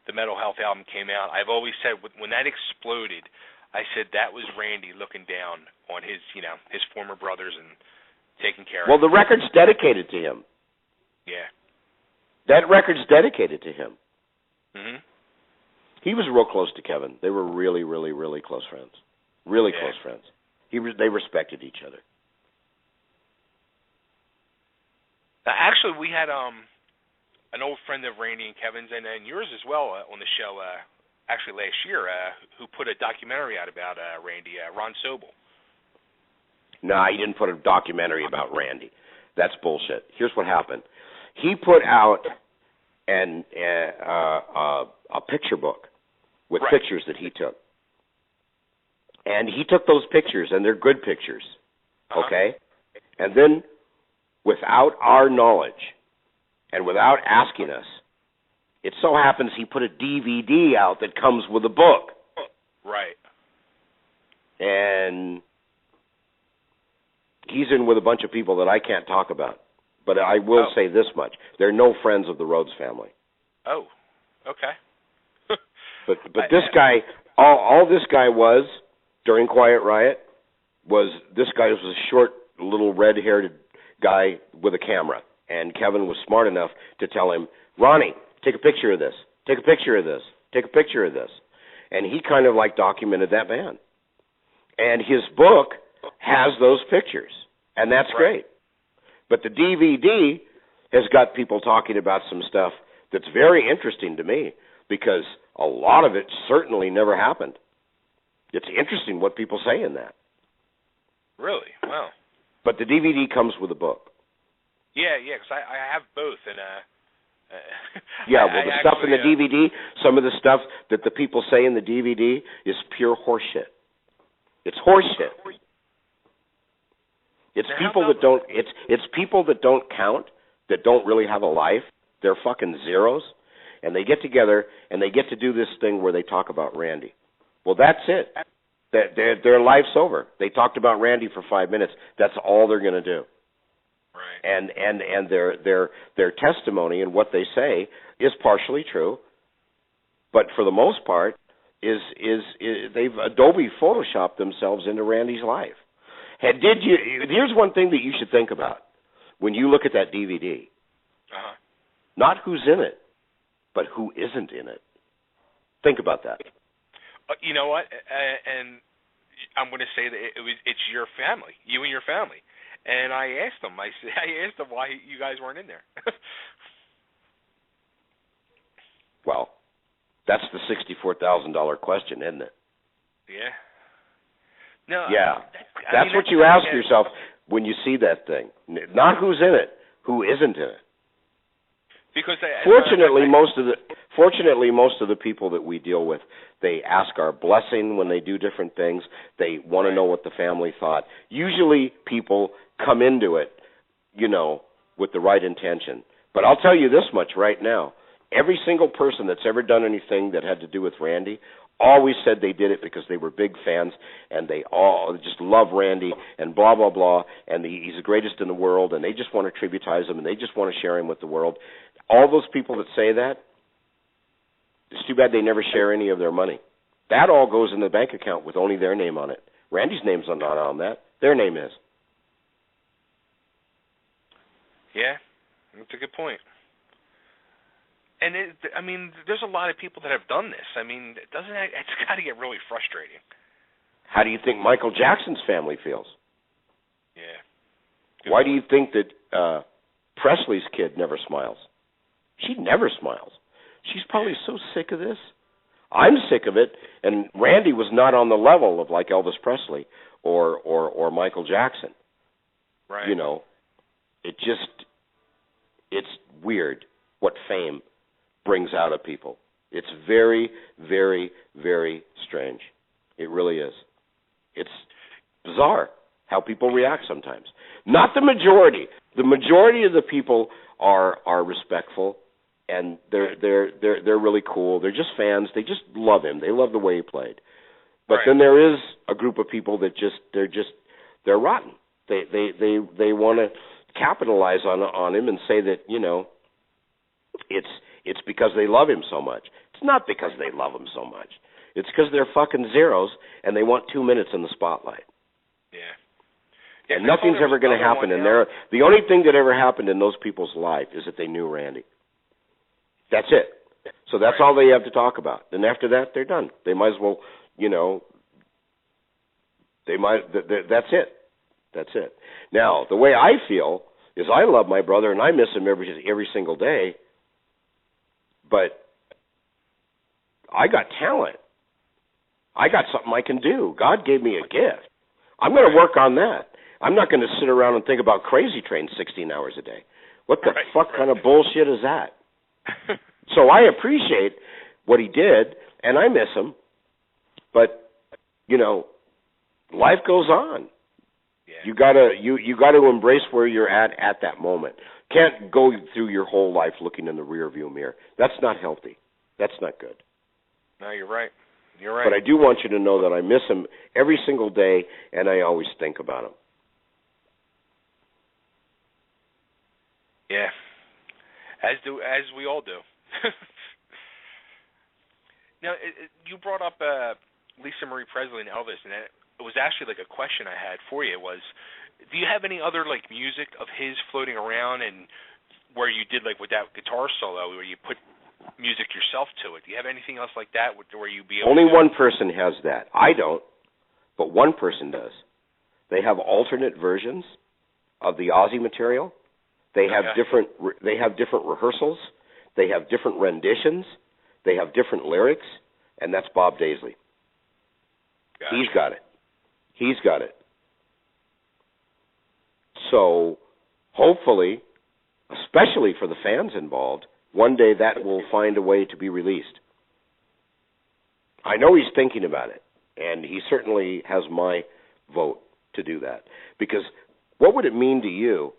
the Mental Health album came out. I've always said when that exploded, I said that was Randy looking down on his former brothers and taking care of them. Well, the record's dedicated to him. Yeah. That record's dedicated to him. Mm-hmm. He was real close to Kevin. They were really, really, really close friends. Really close friends. They respected each other. Actually, we had an old friend of Randy and Kevin's and yours as well on the show actually last year who put a documentary out about Randy, Ron Sobel. Nah, he didn't put a documentary about Randy. That's bullshit. Here's what happened. He put out a picture book with pictures that he took. And he took those pictures, and they're good pictures, okay? And then, without our knowledge and without asking us, it so happens he put a DVD out that comes with a book. Right. And he's in with a bunch of people that I can't talk about. But I will say this much. They're no friends of the Rhoads family. Oh, okay. But this guy, all this guy was, during Quiet Riot, this guy was a short, little red-haired guy with a camera. And Kevin was smart enough to tell him, Ronnie, take a picture of this. Take a picture of this. Take a picture of this. And he kind of documented that band. And his book has those pictures. And that's great. But the DVD has got people talking about some stuff that's very interesting to me because a lot of it certainly never happened. It's interesting what people say in that. Really? Wow. But the DVD comes with a book. Yeah, because I have both. And the stuff in the DVD, some of the stuff that the people say in the DVD is pure horseshit. It's horseshit. It's people that don't. It's people that don't count, that don't really have a life, they're fucking zeros, and they get together and they get to do this thing where they talk about Randy. Well, that's it. Their life's over. They talked about Randy for 5 minutes. That's all they're going to do. Right. And their testimony and what they say is partially true, but for the most part is they've Adobe photoshopped themselves into Randy's life. Here's one thing that you should think about when you look at that DVD. Uh-huh. Not who's in it, but who isn't in it. Think about that. You know what? And I'm going to say that it's your family, you and your family. And I asked them. I asked them why you guys weren't in there. Well, that's the $64,000 question, isn't it? Yeah. No. Yeah. That's what you ask yourself when you see that thing. Not who's in it, who isn't in it. Because fortunately, most of the people that we deal with, they ask our blessing when they do different things. They want to know what the family thought. Usually, people come into it, with the right intention. But I'll tell you this much right now: every single person that's ever done anything that had to do with Randy always said they did it because they were big fans and they all just love Randy and blah blah blah, and he's the greatest in the world, and they just want to tributize him and they just want to share him with the world. All those people that say that, it's too bad they never share any of their money. That all goes in the bank account with only their name on it. Randy's name's not on that. Their name is. Yeah, that's a good point. And there's a lot of people that have done this. It's got to get really frustrating. How do you think Michael Jackson's family feels? Yeah. Why do you think that Presley's kid never smiles? She never smiles. She's probably so sick of this. I'm sick of it. And Randy was not on the level of like Elvis Presley or Michael Jackson. Right. It's weird what fame brings out of people. It's very, very, very strange. It really is. It's bizarre how people react sometimes. Not the majority. The majority of the people are respectful, and they're really cool. They're just fans. They just love him. They love the way he played. But then there is a group of people that they're rotten. They want to capitalize on him and say that it's because they love him so much. It's not because they love him so much. It's because they're fucking zeros and they want 2 minutes in the spotlight. Yeah. And nothing's ever going to happen. And the only thing that ever happened in those people's life is that they knew Randy. That's it. So that's all they have to talk about. And after that, they're done. They might as well, that's it. That's it. Now, the way I feel is I love my brother and I miss him every single day. But I got talent. I got something I can do. God gave me a gift. I'm going to work on that. I'm not going to sit around and think about Crazy Train 16 hours a day. What the fuck kind of bullshit is that? So I appreciate what he did, and I miss him. But, life goes on. Yeah. You gotta embrace where you're at that moment. Can't go through your whole life looking in the rearview mirror. That's not healthy. That's not good. No, you're right. You're right. But I do want you to know that I miss him every single day, and I always think about him. Yeah, as we all do. Now, you brought up Lisa Marie Presley and Elvis, and it was actually like a question I had for you was, do you have any other like music of his floating around and where you did like with that guitar solo where you put music yourself to it? Do you have anything else like that where you be able Only one person has that. I don't, but one person does. They have alternate versions of the Ozzy material. They have different rehearsals. They have different renditions. They have different lyrics, and that's Bob Daisley. Gotcha. He's got it. So hopefully, especially for the fans involved, one day that will find a way to be released. I know he's thinking about it, and he certainly has my vote to do that. Because what would it mean to you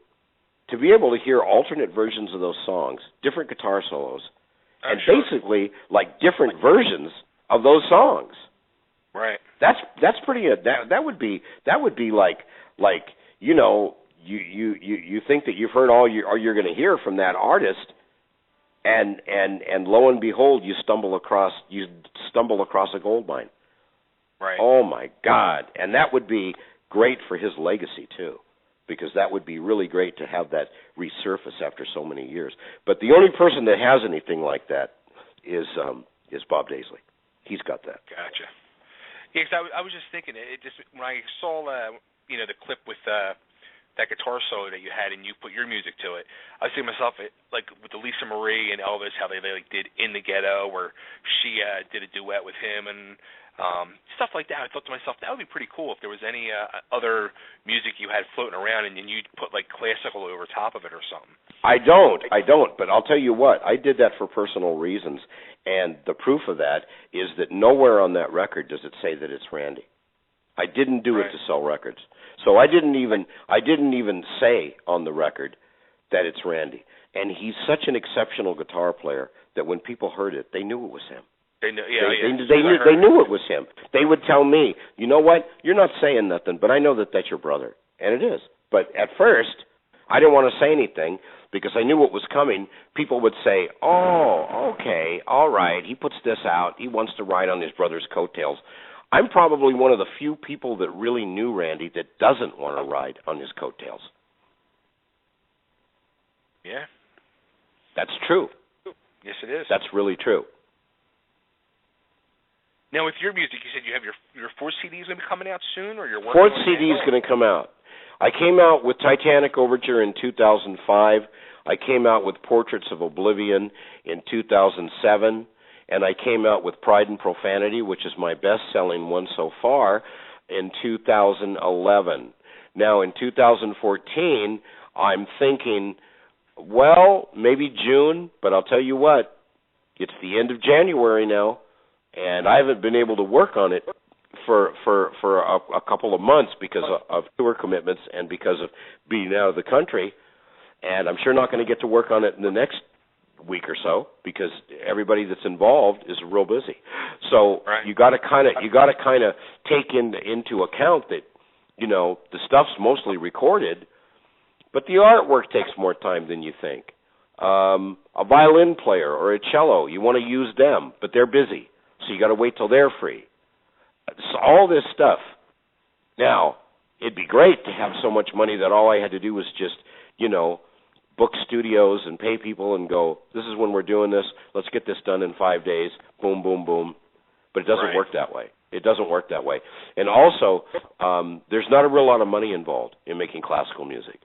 to be able to hear alternate versions of those songs, different guitar solos, and sure. basically like different versions of those songs. Right. That's pretty. That would be like you think that you've heard all you're going to hear from that artist, and lo and behold, you stumble across a gold mine. Right. Oh my God! And that would be great for his legacy too, because that would be really great to have that resurface after so many years. But the only person that has anything like that is Bob Daisley. He's got that. Gotcha. Yeah, because I was just thinking, it just when I saw the clip with that guitar solo that you had and you put your music to it, I was thinking to myself, like with the Lisa Marie and Elvis, how they like did In the Ghetto, where she did a duet with him and stuff like that. I thought to myself, that would be pretty cool if there was any other music you had floating around and you'd put like classical over top of it or something. I don't, but I'll tell you what, I did that for personal reasons, and the proof of that is that nowhere on that record does it say that it's Randy. I didn't do it to sell records. So I didn't even say on the record that it's Randy. And he's such an exceptional guitar player that when people heard it, they knew it was him. They knew, they knew it was him. They would tell me, you know what, you're not saying nothing, but I know that that's your brother. And it is. But at first, I didn't want to say anything because I knew what was coming. People would say, oh, okay, all right, he puts this out. He wants to ride on his brother's coattails. I'm probably one of the few people that really knew Randy that doesn't want to ride on his coattails. Yeah. That's true. Yes, it is. That's really true. Now, with your music, you said you have your fourth CD is going to be coming out soon, or you're working Fourth on CD is going to come out. I came out with Titanic Overture in 2005. I came out with Portraits of Oblivion in 2007. And I came out with Pride and Profanity, which is my best-selling one so far, in 2011. Now, in 2014, I'm thinking, well, maybe June, but I'll tell you what, it's the end of January now, and I haven't been able to work on it for a couple of months because of tour commitments and because of being out of the country, and I'm sure not going to get to work on it in the next week or so because everybody that's involved is real busy. So you got to kind of take into account that the stuff's mostly recorded, but the artwork takes more time than you think. A violin player or a cello, you want to use them, but they're busy, so you got to wait till they're free. So all this stuff. Now, it'd be great to have so much money that all I had to do was just book studios and pay people and go, this is when we're doing this, let's get this done in 5 days, boom, boom, boom. But it doesn't work that way. It doesn't work that way. And also, there's not a real lot of money involved in making classical music.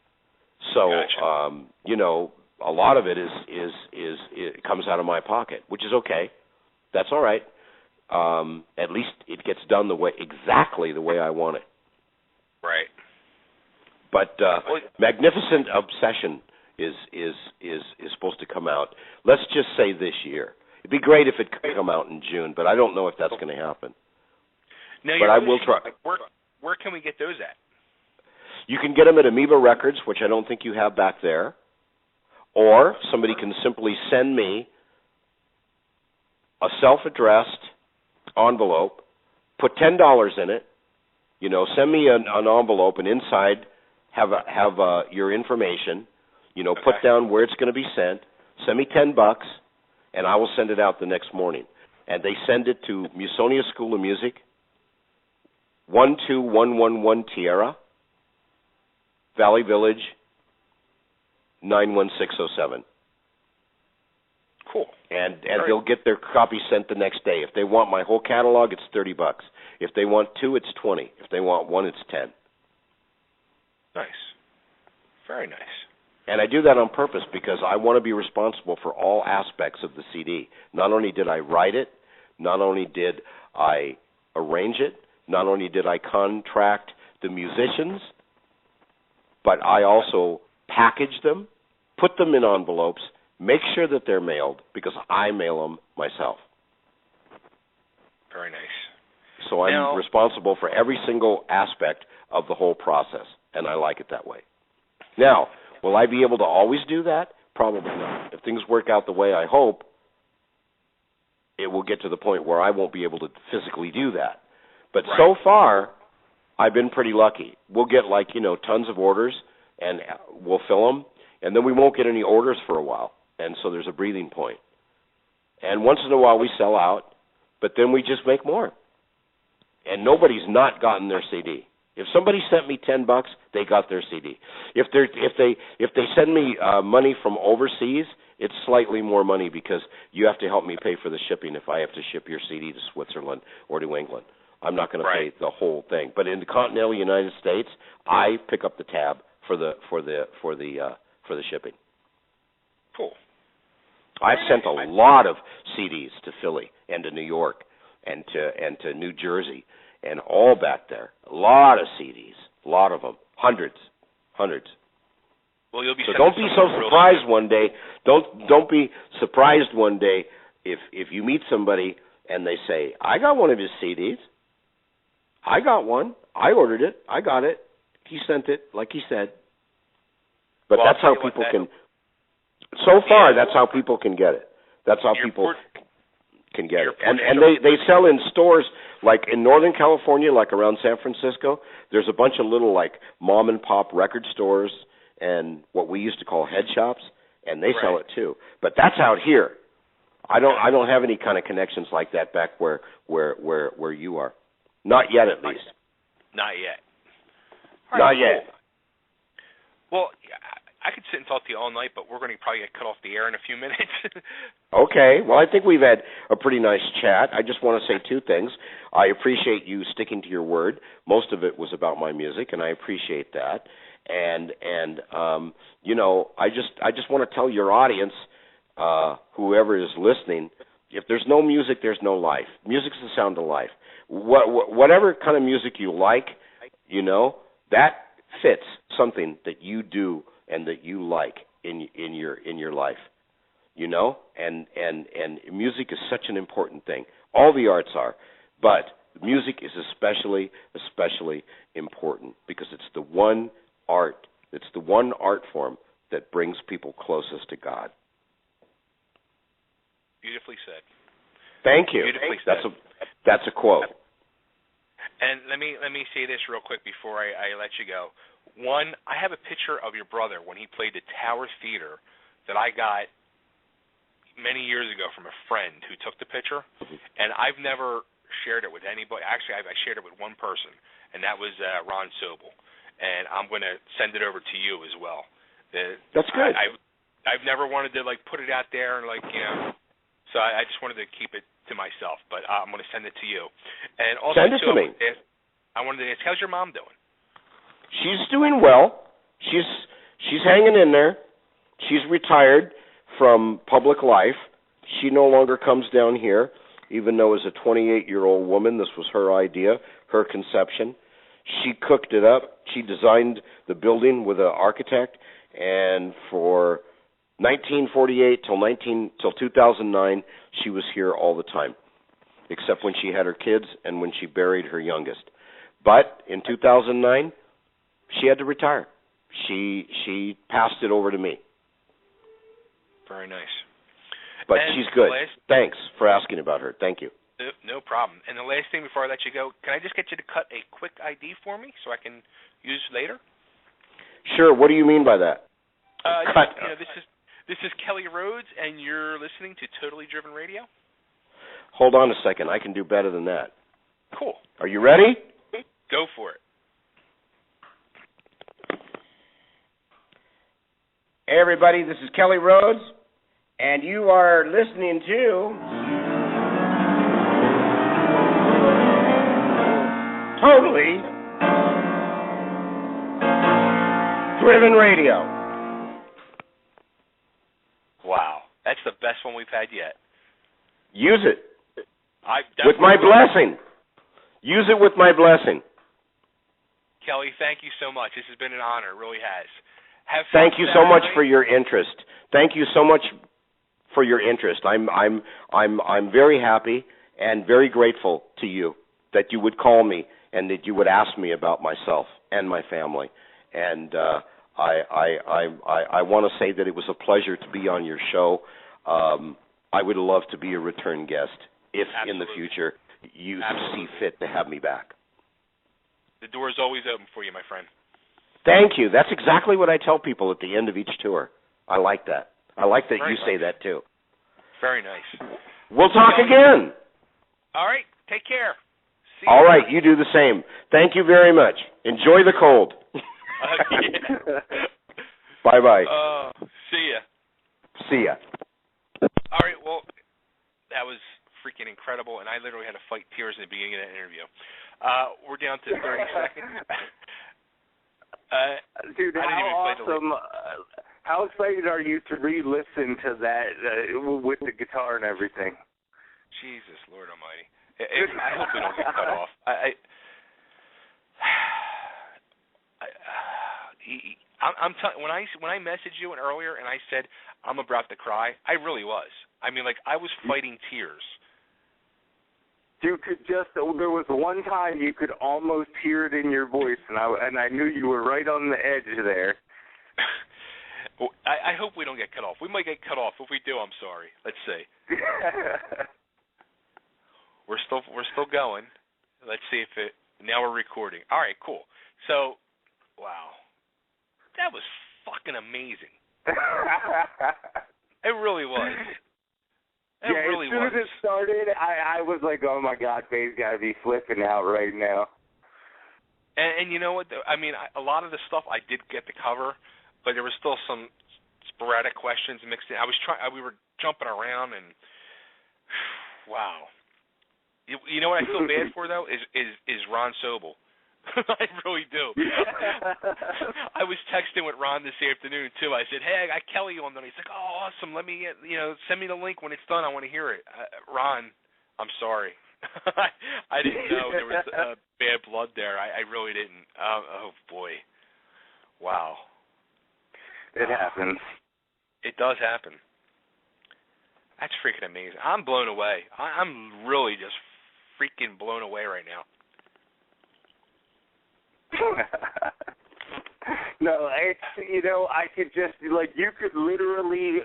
So, a lot of it it comes out of my pocket, which is okay. That's all right. At least it gets done exactly the way I want it. Right. But Magnificent Obsession is supposed to come out, let's just say this year. It'd be great if it could come out in June, but I don't know if that's going to happen. Now, but I will try. Where can we get those at? You can get them at Amoeba Records, which I don't think you have back there, or somebody can simply send me a self-addressed envelope, put $10 in it, send me an envelope, and inside have your information. Put down where it's going to be sent. Send me $10, and I will send it out the next morning. And they send it to Musonia School of Music, 12111 Tierra, Valley Village, 91607. Cool. And they'll get their copy sent the next day. If they want my whole catalog, it's $30. If they want 2, it's 20. If they want 1, it's 10. Nice. Very nice. And I do that on purpose because I want to be responsible for all aspects of the CD. Not only did I write it, not only did I arrange it, not only did I contract the musicians, but I also package them, put them in envelopes, make sure that they're mailed because I mail them myself. Very nice. So I'm responsible for every single aspect of the whole process, and I like it that way. Now, Will I be able to always do that? Probably not. If things work out the way I hope, it will get to the point where I won't be able to physically do that. But so far, I've been pretty lucky. We'll get tons of orders, and we'll fill them, and then we won't get any orders for a while, and so there's a breathing point. And once in a while we sell out, but then we just make more. And nobody's not gotten their CD. If somebody sent me $10, they got their CD. If they send me money from overseas, it's slightly more money because you have to help me pay for the shipping if I have to ship your CD to Switzerland or to England. I'm not going to pay the whole thing. But in the continental United States, I pick up the tab for the shipping. Cool. I've sent a lot of CDs to Philly and to New York and to New Jersey and all back there. A lot of CDs, a lot of them, hundreds. Well, you'll be so don't be so surprised one day. Don't be surprised one day if you meet somebody and they say, "I got one of his CDs. I got one. I ordered it. I got it. He sent it, like he said." But that's how people can. So far, that's how people can get it. That's how people can get it. And they sell in stores like in Northern California, like around San Francisco. There's a bunch of little like mom and pop record stores and what we used to call head shops, and they sell it too. But that's out here. I don't have any kind of connections like that back where you are. Not yet, at least. Not yet. Not yet. Well, I could sit and talk to you all night, but we're going to probably get cut off the air in a few minutes. Okay. Well, I think we've had a pretty nice chat. I just want to say two things. I appreciate you sticking to your word. Most of it was about my music, and I appreciate that. And I just want to tell your audience, whoever is listening, if there's no music, there's no life. Music's the sound of life. Whatever kind of music you like, that fits something that you do and that you like in your life, and music is such an important thing. All the arts are, but music is especially important because it's the one art form that brings people closest to God. Beautifully said. Thank you. Beautifully said. That's a quote. And let me say this real quick before I let you go. One, I have a picture of your brother when he played the Tower Theater that I got many years ago from a friend who took the picture, and I've never shared it with anybody. Actually, I shared it with one person, and that was Ron Sobel. And I'm going to send it over to you as well. That's good. I've never wanted to put it out there and so I just wanted to keep it to myself. But I'm going to send it to you. And also, send it to me. I wanted to ask, how's your mom doing? She's doing well. She's hanging in there. She's retired from public life. She no longer comes down here, even though as a 28-year-old woman, this was her idea, her conception. She cooked it up. She designed the building with an architect, and for 1948 till 2009, she was here all the time, except when she had her kids and when she buried her youngest. But in 2009, she had to retire. She passed it over to me. Very nice. But she's good. Thanks for asking about her. Thank you. No problem. And the last thing before I let you go, can I just get you to cut a quick ID for me so I can use later? Sure. What do you mean by that? Cut. This is Kelle Rhoads, and you're listening to Totally Driven Radio. Hold on a second. I can do better than that. Cool. Are you ready? Go for it. Hey, everybody. This is Kelle Rhoads, and you are listening to Totally Driven Radio. Wow, that's the best one we've had yet. Use it. With my blessing. Use it with my blessing. Kelle, thank you so much. This has been an honor. It really has. Thank you so much for your interest. Thank you so much for your interest. I'm very happy and very grateful to you that you would call me and that you would ask me about myself and my family. And I want to say that it was a pleasure to be on your show. I would love to be a return guest if Absolutely. in the future you Absolutely. see fit to have me back. The door is always open for you, my friend. Thank you. That's exactly what I tell people at the end of each tour. I like that. I like that Very you say nice. that too. Very nice. We'll talk again. All right. Take care. See All you. right. You do the same. Thank you very much. Enjoy the cold. Yeah. Bye-bye. See ya. See ya. All right. Well, that was freaking incredible, and I literally had to fight tears in the beginning of that interview. We're down to 30 seconds. Dude, how awesome. How excited are you to re-listen to that with the guitar and everything? Jesus, Lord Almighty! I hope we don't get cut off. When I messaged you earlier and I said I'm about to cry, I really was. I mean, like I was fighting tears. You could there was one time you could almost hear it in your voice, and I knew you were right on the edge there. Well, I hope we don't get cut off. We might get cut off. If we do, I'm sorry. Let's see. We're still going. Let's see if it. Now we're recording. All right, cool. So, wow, that was fucking amazing. It really was. It really was. As soon as it started, I was like, oh my God, Faye's got to be flipping out right now. And you know what? I mean, a lot of the stuff I did get to cover, but there was still some sporadic questions mixed in. We were jumping around, and wow. You know what I feel bad for though is Ron Sobel. I really do. I was texting with Ron this afternoon too. I said, "Hey, I got Kelly on." He's like, "Oh, awesome. Let me, send me the link when it's done. I want to hear it." Ron, I'm sorry. I didn't know there was bad blood there. I really didn't. Oh boy, wow. It happens. It does happen. That's freaking amazing. I'm blown away. I'm really just freaking blown away right now. No, it's, I could just, you could literally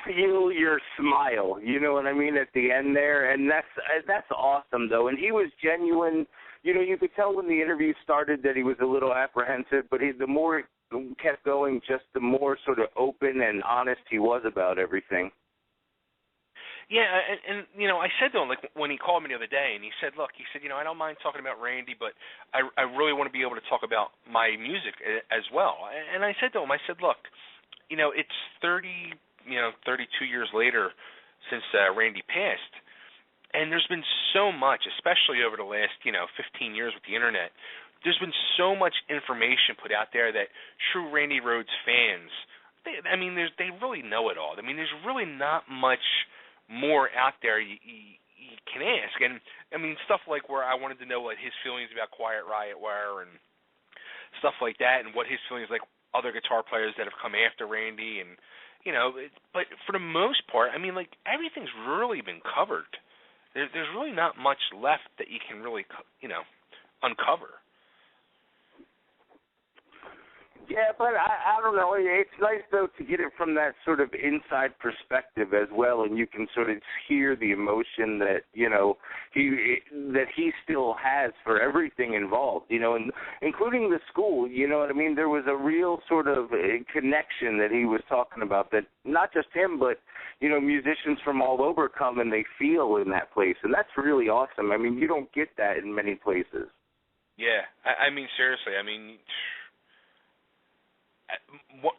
feel your smile, you know what I mean, at the end there, and that's awesome, though, and he was genuine. You could tell when the interview started that he was a little apprehensive, but the more it kept going, just the more sort of open and honest he was about everything. Yeah, and I said to him, like, when he called me the other day, and he said, look, I don't mind talking about Randy, but I really want to be able to talk about my music as well. And I said to him, look, it's 32 years later since Randy passed, and there's been so much, especially over the last, 15 years with the Internet, there's been so much information put out there that true Randy Rhoads fans, they really know it all. I mean, there's really not much more out there you can ask, and stuff like where I wanted to know what his feelings about Quiet Riot were and stuff like that, and what his feelings like other guitar players that have come after Randy, and but for the most part, everything's really been covered. There's really not much left that you can really uncover. Yeah, but I don't know. It's nice, though, to get it from that sort of inside perspective as well, and you can sort of hear the emotion that, he still has for everything involved, and including the school, you know what I mean? There was a real sort of connection that he was talking about that not just him, but, musicians from all over come and they feel in that place, and that's really awesome. You don't get that in many places. Yeah, seriously,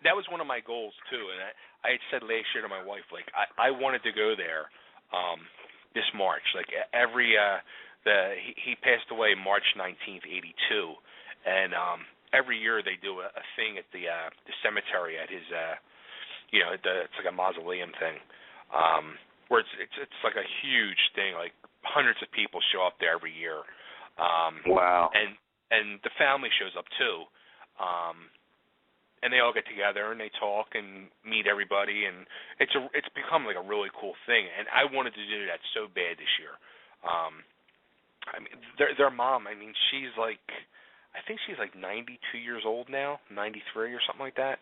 that was one of my goals too, and I had said last year to my wife, like I wanted to go there this March. Like he passed away March 19th, 82, and every year they do a thing at the cemetery at his it's like a mausoleum thing, where it's like a huge thing, like hundreds of people show up there every year. Wow. And the family shows up too. And they all get together and they talk and meet everybody, and it's become like a really cool thing. And I wanted to do that so bad this year. Their mom, she's like, I think she's like 92 years old now, 93 or something like that.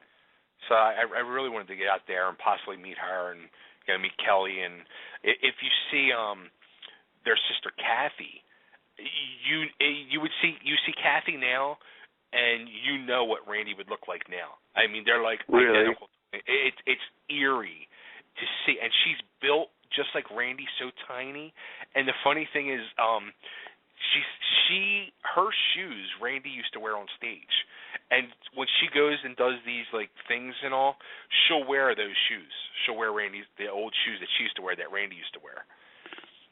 So I really wanted to get out there and possibly meet her and meet Kelly. And if you see their sister Kathy, you would see Kathy now, and you know what Randy would look like now. I mean, they're like identical. It's eerie to see, and she's built just like Randy, so tiny. And the funny thing is, her shoes Randy used to wear on stage, and when she goes and does these like things and all, she'll wear those shoes. She'll wear the old shoes that she used to wear that Randy used to wear.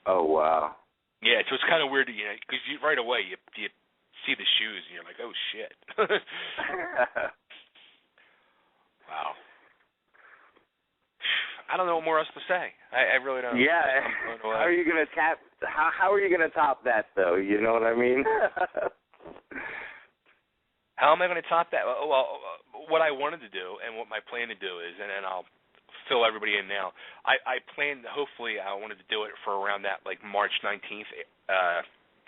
Oh wow. Yeah, so it's kind of weird, because right away you see the shoes and you're like, oh shit. Wow. I don't know what more else to say. I really don't. Yeah. How are you gonna How are you gonna top that though? You know what I mean? How am I going to top that? Well, what I wanted to do and what my plan to do is, and then I'll fill everybody in now. I planned, hopefully, I wanted to do it for around that like March 19th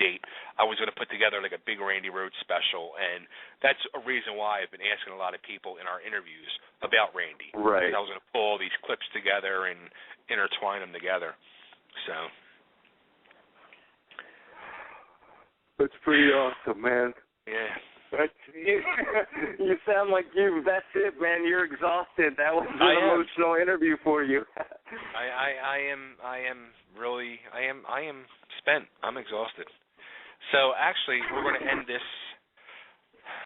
date. I was going to put together like a big Randy Rhoads special, and that's a reason why I've been asking a lot of people in our interviews about Randy. Right. I was going to pull all these clips together and intertwine them together. So. That's pretty awesome, man. Yeah. You sound like that's it, man. You're exhausted. That was an emotional interview for you. I am spent. I'm exhausted. So actually, we're going to end this